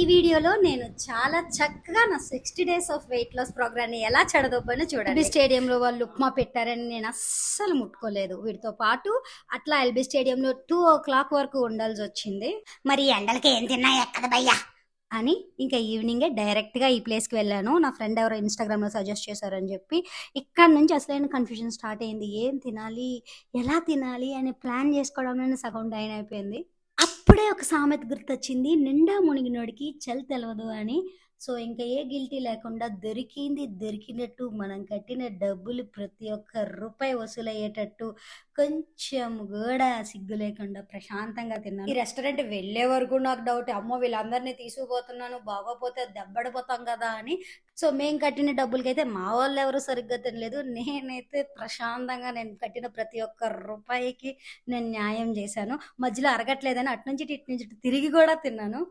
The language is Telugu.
ఈ వీడియోలో నేను చాలా చక్కగా నా 60 డేస్ ఆఫ్ వెయిట్ లాస్ ప్రోగ్రామ్ని ఎలా చెడదొబ్బనో చూడండి. స్టేడియంలో వాళ్ళు ఉప్మా పెట్టారని నేను అస్సలు ముట్టుకోలేదు. వీటితో పాటు అట్లా ఎల్బీ స్టేడియంలో 2 o'clock వరకు ఉండాల్సి వచ్చింది. మరి ఎండలకి ఏం తిన్నా ఎక్కద భయ్యా అని ఇంకా ఈవినింగే డైరెక్ట్గా ఈ ప్లేస్కి వెళ్ళాను. నా ఫ్రెండ్ ఎవరో ఇన్స్టాగ్రామ్లో సజెస్ట్ చేశారని చెప్పి ఇక్కడ నుంచి అసలైన కన్ఫ్యూజన్ స్టార్ట్ అయింది. ఏం తినాలి, ఎలా తినాలి అని ప్లాన్ చేసుకోవడంలోనే సగం డైన్ అయిపోయింది. అప్పుడే ఒక సామెత గుర్తొచ్చింది, నిండా మునిగినోడికి చలి తెలవదు అని. సో ఇంకా ఏ గిల్టీ లేకుండా దొరికినట్టు మనం కట్టిన డబ్బులు ప్రతి ఒక్క రూపాయి వసూలయ్యేటట్టు కొంచెం కూడా సిగ్గు లేకుండా ప్రశాంతంగా తిన్నాను. ఈ రెస్టారెంట్ వెళ్ళే వరకు నాకు డౌట్, అమ్మో వీళ్ళందరినీ తీసుకుపోతున్నాను, బాగోపోతే దెబ్బడిపోతాం కదా అని. సో మేము కట్టిన డబ్బులకైతే మా వాళ్ళు ఎవరు సరిగ్గా తినలేదు. నేనైతే ప్రశాంతంగా నేను కట్టిన ప్రతి ఒక్క రూపాయికి నేను న్యాయం చేశాను. మధ్యలో అరగట్లేదని అటు నుంచి ఇటు నుంచి తిరిగి కూడా తిన్నాను.